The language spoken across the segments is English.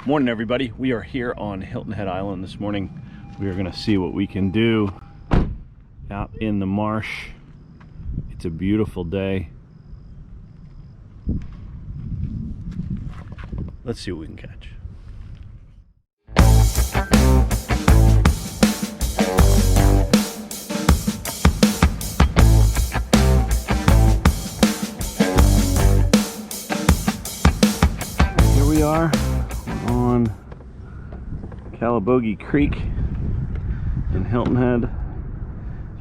Morning everybody, we are here on Hilton Head Island this morning. We are going to see what we can do out in the marsh. It's a beautiful day. Let's see what we can catch. Here we are on Calabogie Creek in Hilton Head.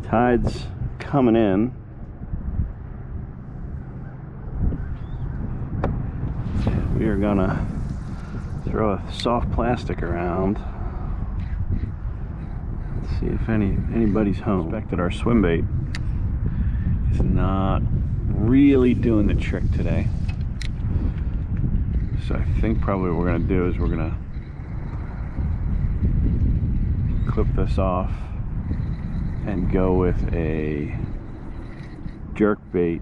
Tide's coming in. We are gonna throw a soft plastic around. Let's see if anybody's home. I suspect that our swim bait is not really doing the trick today. So I think probably what we're gonna do is we're gonna clip this off and go with a jerk bait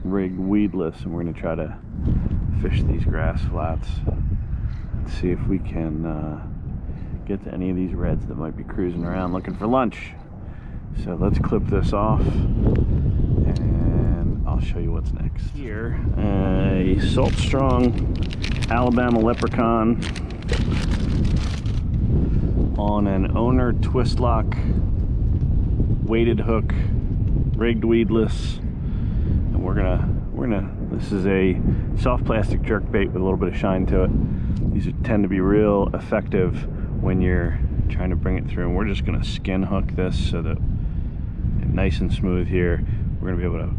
rigged weedless, and we're gonna try to fish these grass flats and see if we can get to any of these reds that might be cruising around looking for lunch. So let's clip this off and I'll show you what's next. Here, a Salt Strong Alabama Leprechaun on an owner twist lock weighted hook, rigged weedless, and we're gonna this is a soft plastic jerk bait with a little bit of shine to it. These tend to be real effective when you're trying to bring it through, and we're just gonna skin hook this so that it's nice and smooth here. We're gonna be able to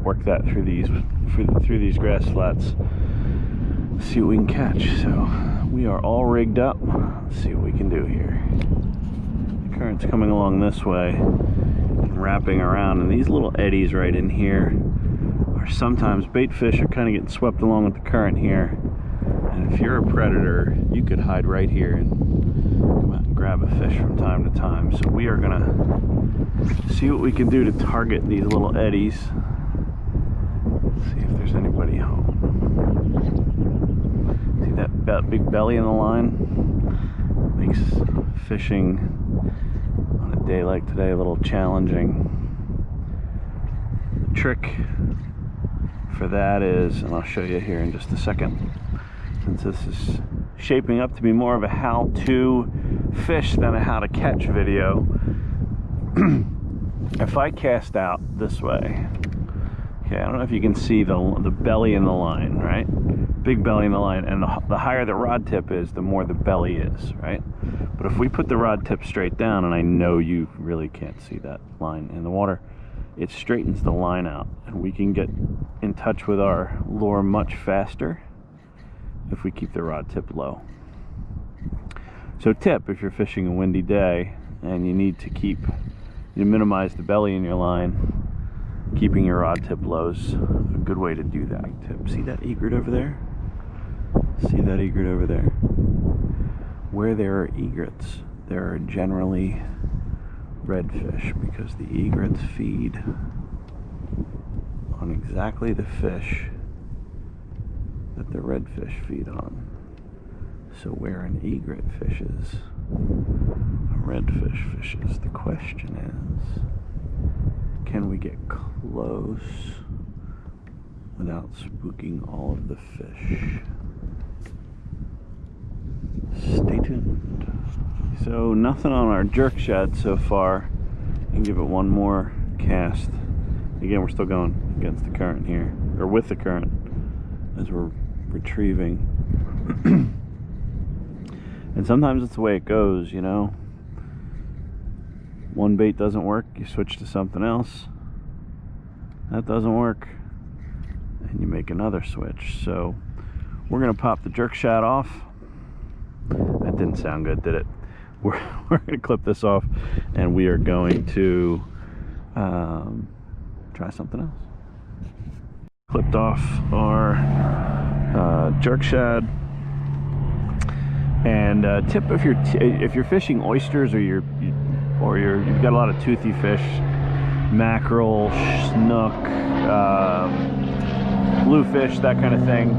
work that through these grass flats, see what we can catch. So we are all rigged up. Let's see what we can do here. The current's coming along this way and wrapping around, and these little eddies right in here are sometimes bait fish are kind of getting swept along with the current here. And if you're a predator, you could hide right here and come out and grab a fish from time to time. So we are gonna see what we can do to target these little eddies. See if there's anybody home. See that big belly in the line? Makes fishing on a day like today a little challenging. The trick for that is, and I'll show you here in just a second, since this is shaping up to be more of a how-to fish than a how-to-catch video. If I cast out this way, okay, I don't know if you can see the belly in the line, right? Big belly in the line, and the higher the rod tip is, the more the belly is, right? But if we put the rod tip straight down, and I know you really can't see that line in the water, it straightens the line out, and we can get in touch with our lure much faster if we keep the rod tip low. So tip, if you're fishing a windy day and you need to minimize the belly in your line, keeping your rod tip low is a good way to do that. Tip. See that egret over there? See that egret over there? Where there are egrets, there are generally redfish, because the egrets feed on exactly the fish that the redfish feed on. So where an egret fishes, a redfish fishes. The question is, can we get close without spooking all of the fish? Stay tuned. So nothing on our jerk shad so far. You can give it one more cast. Again, we're still going against the current here, or with the current as we're retrieving. And sometimes it's the way it goes, you know. One bait doesn't work, you switch to something else. That doesn't work, and you make another switch. So we're gonna pop the jerk shad off. That didn't sound good, did it? We're gonna clip this off, and we are going to try something else. Clipped off our jerk shad. And tip, if you're fishing oysters, or you've got a lot of toothy fish, mackerel, snook, bluefish, that kind of thing,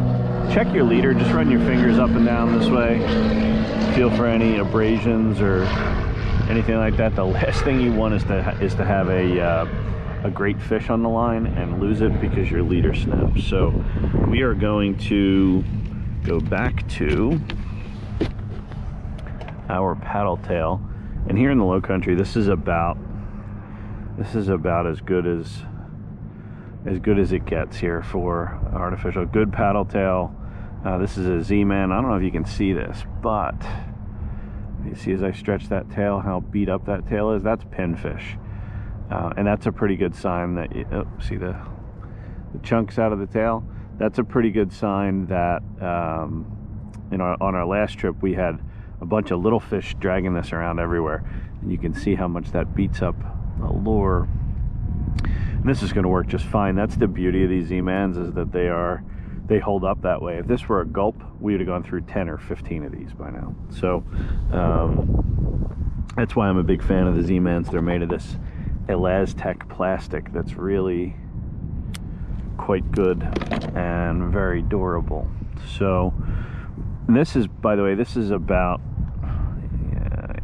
check your leader. Just run your fingers up and down this way. Feel for any abrasions or anything like that. The last thing you want is to have a great fish on the line and lose it because your leader snaps. So we are going to go back to our paddle tail, and here in the low country, this is about as good as it gets here for artificial. Good paddle tail. This is a Z-Man. I don't know if you can see this, but you see as I stretch that tail how beat up that tail is. That's pinfish, and that's a pretty good sign that see the chunks out of the tail. That's a pretty good sign that on our last trip we had a bunch of little fish dragging this around everywhere, and you can see how much that beats up a lure. And this is going to work just fine. That's the beauty of these Z-Mans, is that they hold up that way. If this were a gulp, we would have gone through 10 or 15 of these by now. So that's why I'm a big fan of the Z-Mans. They're made of this Elastec plastic that's really quite good and very durable. So this is, by the way, this is about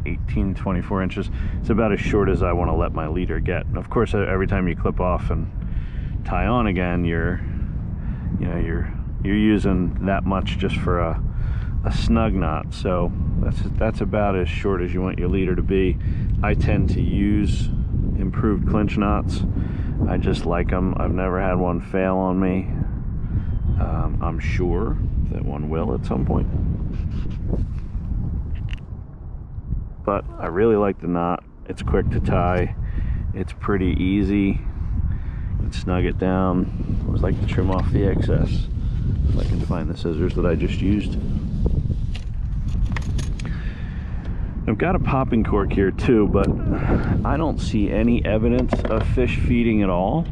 18, 24 inches. It's about as short as I want to let my leader get. And of course, every time you clip off and tie on again, you're using that much just for a snug knot. So that's about as short as you want your leader to be. I tend to use improved clinch knots. I just like them. I've never had one fail on me. I'm sure that one will at some point, but I really like the knot. It's quick to tie, it's pretty easy. You can snug it down. I always like to trim off the excess if I can find the scissors that I just used. I've got a popping cork here too, but I don't see any evidence of fish feeding at all.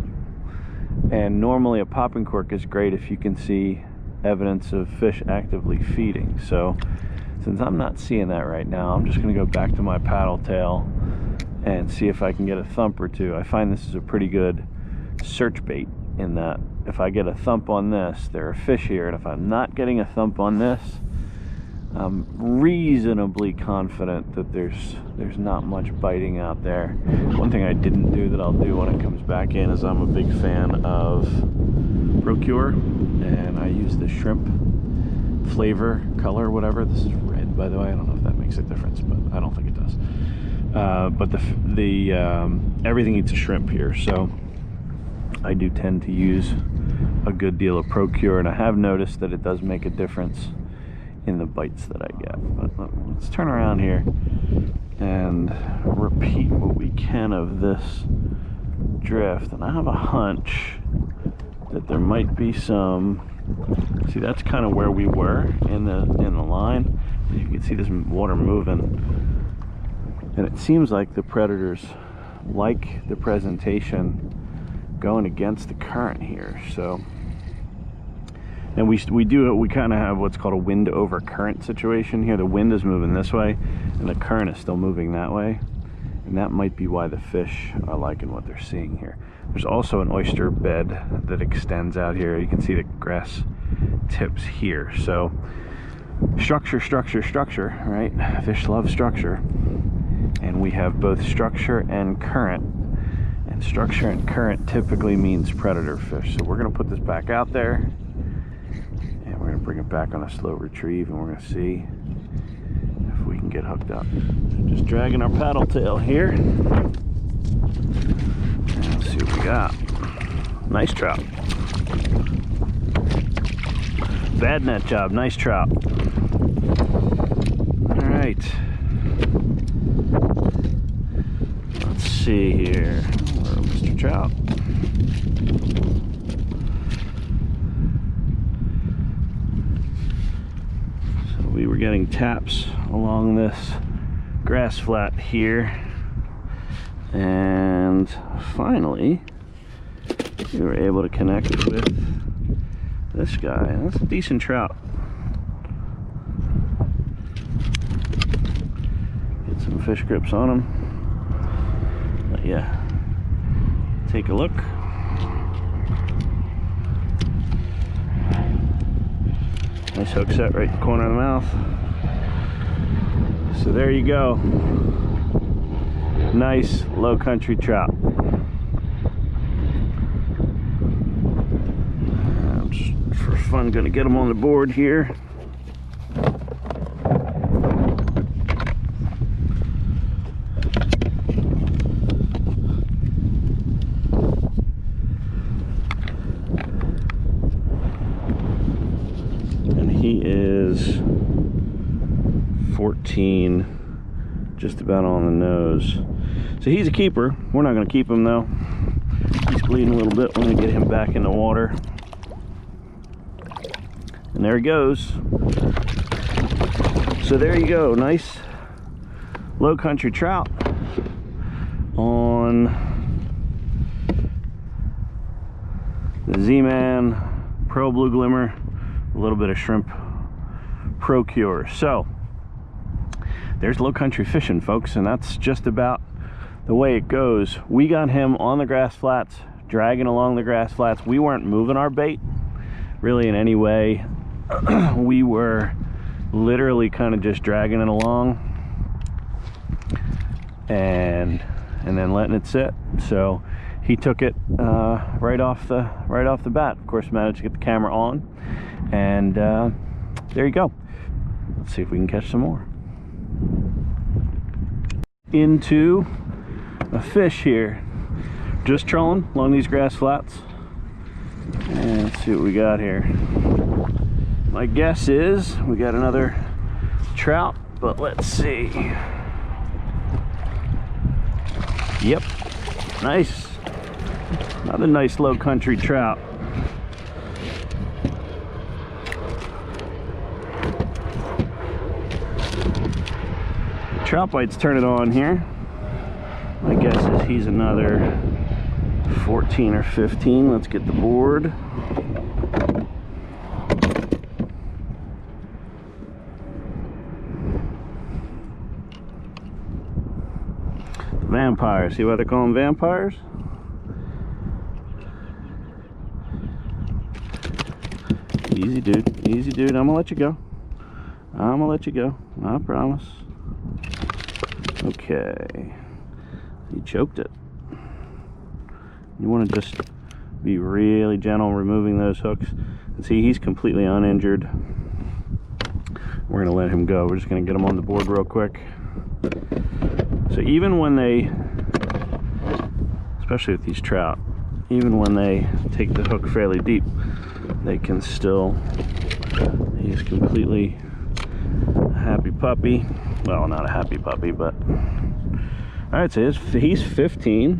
And normally a popping cork is great if you can see evidence of fish actively feeding. So since I'm not seeing that right now, I'm just going to go back to my paddle tail and see if I can get a thump or two. I find this is a pretty good search bait, in that if I get a thump on this, there are fish here, and if I'm not getting a thump on this, I'm reasonably confident that there's not much biting out there. One thing I didn't do that I'll do when it comes back in is I'm a big fan of Procure, and I use the shrimp flavor color, whatever. This is red, by the way. I don't know if that makes a difference, but I don't think it does. But everything eats a shrimp here, so I do tend to use a good deal of Procure, and I have noticed that it does make a difference in the bites that I get. But let's turn around here and repeat what we can of this drift. And I have a hunch that there might be some. See, that's kind of where we were in the line. You can see this water moving, and it seems like the predators like the presentation going against the current here. So. And we kind of have what's called a wind over current situation here. The wind is moving this way and the current is still moving that way, and that might be why the fish are liking what they're seeing here. There's also an oyster bed that extends out here. You can see the grass tips here. So structure, right? Fish love structure, and we have both structure and current, and structure and current typically means predator fish. So we're going to put this back out there, and we're going to bring it back on a slow retrieve, and we're going to see if we can get hooked up. Just dragging our paddle tail here, and let's see what we got. Nice trout. Bad net job, nice trout. All right, let's see here. Where, Mr. Trout? So we were getting taps along this grass flat here, and finally we were able to connect with this guy. That's a decent trout. Get some fish grips on him. But yeah, take a look. Nice hook set right in the corner of the mouth. So there you go. Nice LowCountry trout. I'm just for fun gonna get them on the board here. He is 14, just about on the nose. So he's a keeper. We're not going to keep him though. He's bleeding a little bit. We're going to get him back in the water. And there he goes. So there you go. Nice LowCountry trout on the Z-Man Pro Blue Glimmer. A little bit of shrimp procure. So there's LowCountry fishing, folks, and that's just about the way it goes. We got him on the grass flats, dragging along the grass flats. We weren't moving our bait really in any way. We were literally kind of just dragging it along and then letting it sit. So he took it right off the bat. Of course, managed to get the camera on. And there you go. Let's see if we can catch some more. Into a fish here. Just trolling along these grass flats. And let's see what we got here. My guess is we got another trout, but let's see. Yep, nice. Another nice LowCountry trout. Trout bite's turning on here. My guess is he's another 14 or 15. Let's get the board. Vampires. See why they call them vampires? Easy, dude. Easy, dude. I'm gonna let you go. I'm gonna let you go. I promise. Okay. He choked it. You want to just be really gentle removing those hooks. And see, he's completely uninjured. We're gonna let him go. We're just gonna get him on the board real quick. So even when they, especially with these trout, even when they take the hook fairly deep, they can still, he's completely a happy puppy. Well, not a happy puppy, but all right, so he's 15.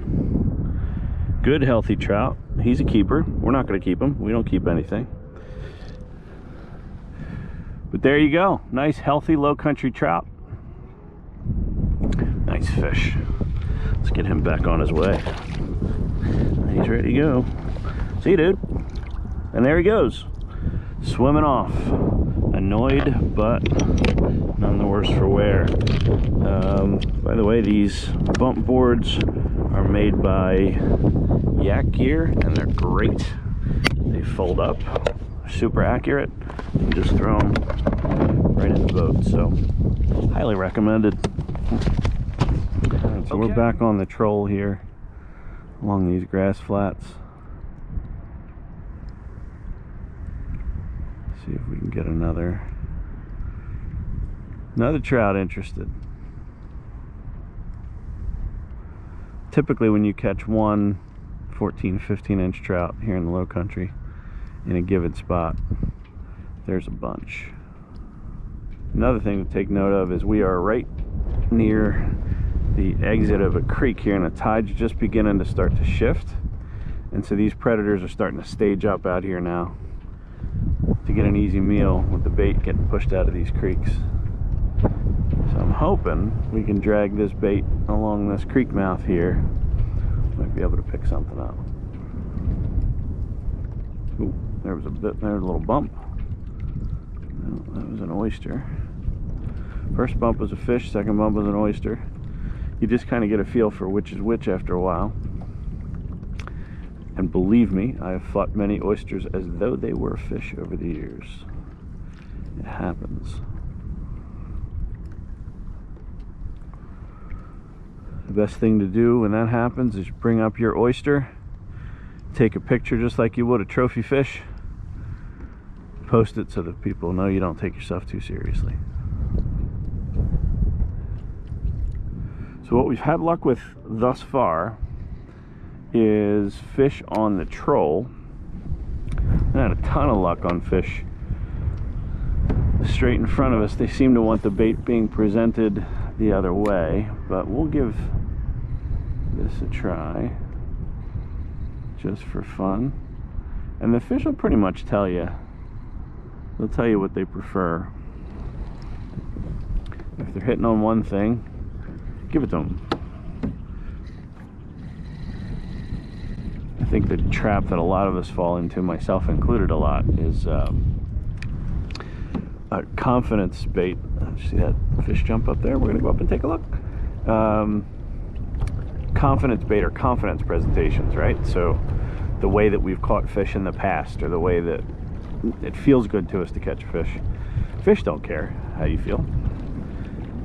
Good, healthy trout. He's a keeper. We're not going to keep him. We don't keep anything. But there you go. Nice, healthy, LowCountry trout. Nice fish. Let's get him back on his way. He's ready to go. See you, dude. And there he goes, swimming off. Annoyed, but none the worse for wear. By the way, these bump boards are made by Yak Gear, and they're great. They fold up, super accurate. You can just throw them right in the boat. So, highly recommended. Right, so we're back on the troll here along these grass flats. See if we can get another trout interested. Typically when you catch one 14-15 inch trout here in the LowCountry in a given spot, there's a bunch. Another thing to take note of is we are right near the exit of a creek here, and the tide's just beginning to start to shift, and so these predators are starting to stage up out here now to get an easy meal with the bait getting pushed out of these creeks. So I'm hoping we can drag this bait along this creek mouth here. Might be able to pick something up. Ooh, there's a little bump. No, that was an oyster. First bump was a fish, second bump was an oyster. You just kind of get a feel for which is which after a while. And believe me, I have fought many oysters as though they were fish over the years. it happens. The best thing to do when that happens is bring up your oyster, take a picture just like you would a trophy fish, post it so that people know you don't take yourself too seriously. So what we've had luck with thus far is fish on the troll. I had a ton of luck on fish straight in front of us. They seem to want the bait being presented the other way, but we'll give this a try just for fun. And the fish will pretty much tell you. They'll tell you what they prefer. If they're hitting on one thing, give it to them. I think the trap that a lot of us fall into, myself included a lot, is a confidence bait. See that fish jump up there? We're gonna go up and take a look. Confidence bait or confidence presentations, right? So the way that we've caught fish in the past, or the way that it feels good to us to catch a fish. Fish don't care how you feel.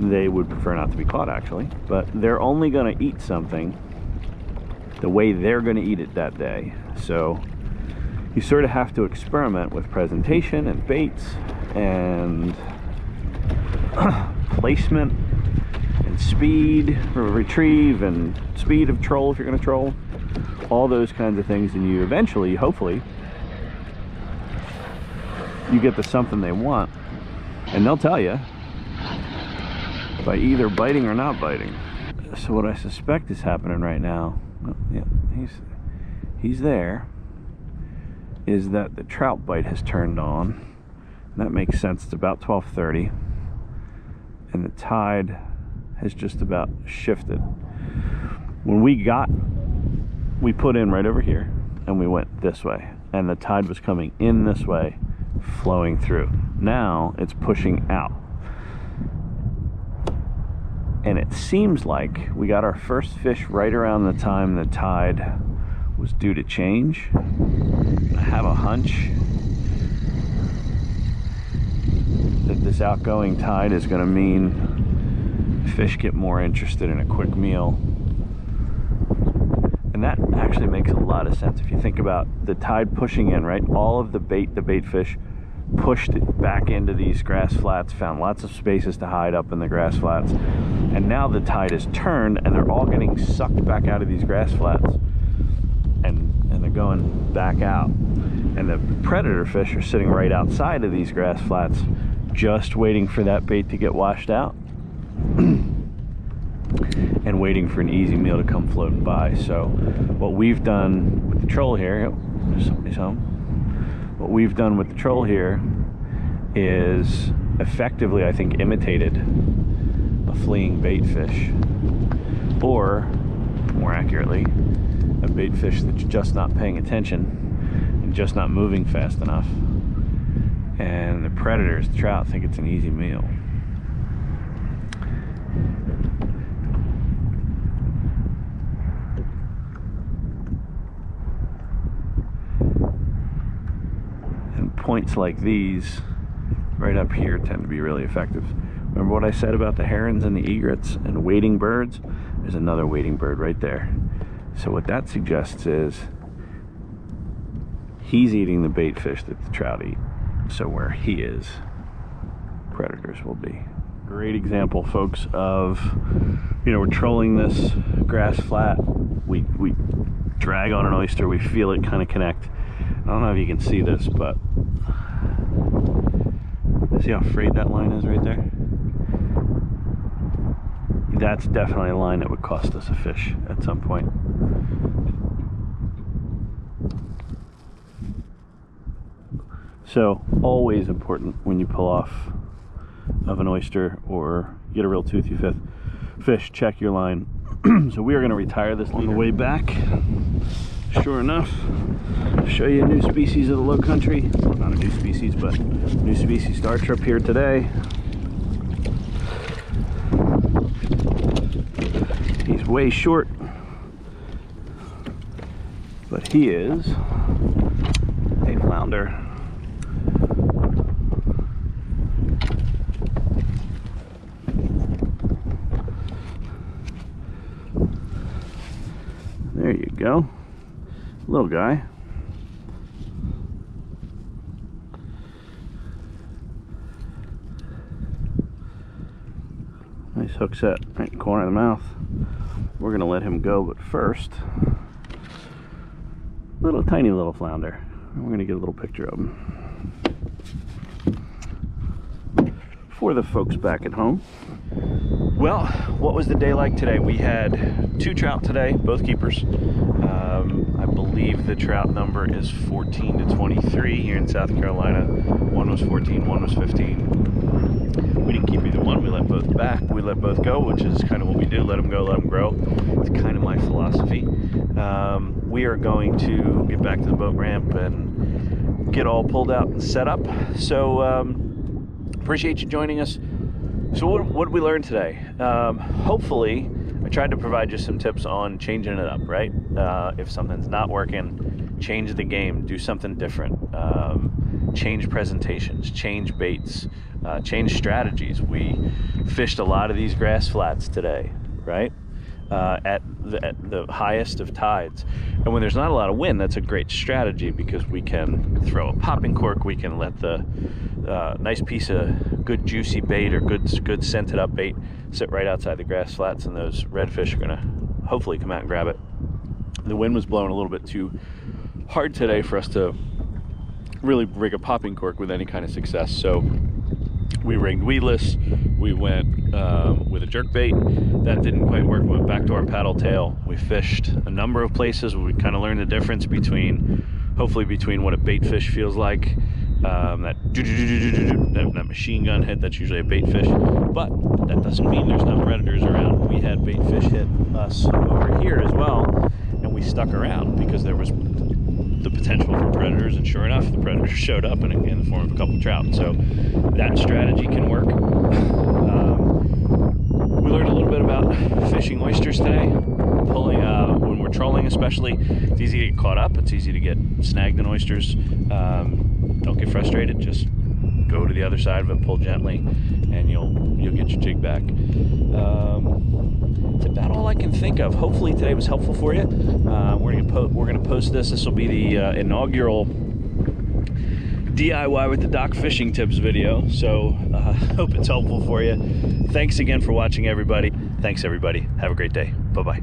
They would prefer not to be caught, actually, but they're only gonna eat something the way they're gonna eat it that day. So you sort of have to experiment with presentation and baits and placement and speed for retrieve and speed of troll if you're going to troll, all those kinds of things, and you eventually, hopefully, you get to something they want, and they'll tell you by either biting or not biting. So what I suspect is happening right now, yeah, he's there, is that the trout bite has turned on. That makes sense. It's about 12:30 and the tide has just about shifted. When we put in right over here and we went this way, and the tide was coming in this way, flowing through. Now it's pushing out, and it seems like we got our first fish right around the time the tide was due to change. I have a hunch that this outgoing tide is going to mean fish get more interested in a quick meal. And that actually makes a lot of sense if you think about the tide pushing in, right? All of the bait fish pushed it back into these grass flats, found lots of spaces to hide up in the grass flats. And now the tide is turned and they're all getting sucked back out of these grass flats. And they're going back out. And the predator fish are sitting right outside of these grass flats, just waiting for that bait to get washed out and waiting for an easy meal to come floating by. So what we've done with the troll here, somebody's home. What we've done with the troll here is effectively, I think, imitated a fleeing bait fish, or more accurately, a bait fish that's just not paying attention and just not moving fast enough. And the predators, the trout, think it's an easy meal. And points like these right up here tend to be really effective. Remember what I said about the herons and the egrets and wading birds? There's another wading bird right there. So what that suggests is he's eating the bait fish that the trout eat. So where he is, predators will be. Great example, folks, of, we're trolling this grass flat. We drag on an oyster, we feel it kind of connect. I don't know if you can see this, but see how frayed that line is right there? That's definitely a line that would cost us a fish at some point. So always important when you pull off of an oyster or get a real toothy fish, check your line. So we are going to retire this on the way back. Sure enough, I'll show you a new species of the low country. Well, not a new species, but new species to our trip here today. He's way short, but he is a flounder. go. Little guy. Nice hook set right in the corner of the mouth. We're gonna let him go, but first, tiny little flounder. We're gonna get a little picture of him for the folks back at home. Well, what was the day like today? We had 2 trout today, both keepers. I believe the trout number is 14 to 23 here in South Carolina. One was 14, one was 15. We didn't keep either one. We let both back. We let both go, which is kind of what we do. Let them go, let them grow. It's kind of my philosophy. We are going to get back to the boat ramp and get all pulled out and set up. So appreciate you joining us. So what did we learn today? Hopefully, I tried to provide you some tips on changing it up, right? If something's not working, change the game, do something different. Change presentations, change baits, change strategies. We fished a lot of these grass flats today, right? At the highest of tides. And when there's not a lot of wind, that's a great strategy because we can throw a popping cork, we can let the nice piece of good juicy bait or good scented up bait sit right outside the grass flats, and those redfish are gonna hopefully come out and grab it. The wind was blowing a little bit too hard today for us to really rig a popping cork with any kind of success, so we rigged weedless. We went with a jerk bait. That didn't quite work. We went back to our paddle tail. We fished a number of places where we kind of learned the difference hopefully between what a bait fish feels like, that machine gun hit, that's usually a bait fish, but that doesn't mean there's no predators around. We had bait fish hit us over here as well, and we stuck around because there was the potential for predators, and sure enough, the predators showed up in the form of a couple trout. So that strategy can work. We learned a little bit about fishing oysters today. Pulling when we're trolling, especially, it's easy to get caught up. It's easy to get snagged in oysters. Don't get frustrated. Just go to the other side of it, pull gently, and you'll get your jig back. That's about all I can think of. Hopefully today was helpful for you. We're gonna post this. This will be the inaugural DIY with the Doc fishing tips video. So hope it's helpful for you. Thanks again for watching, everybody. Thanks, everybody. Have a great day. Bye-bye.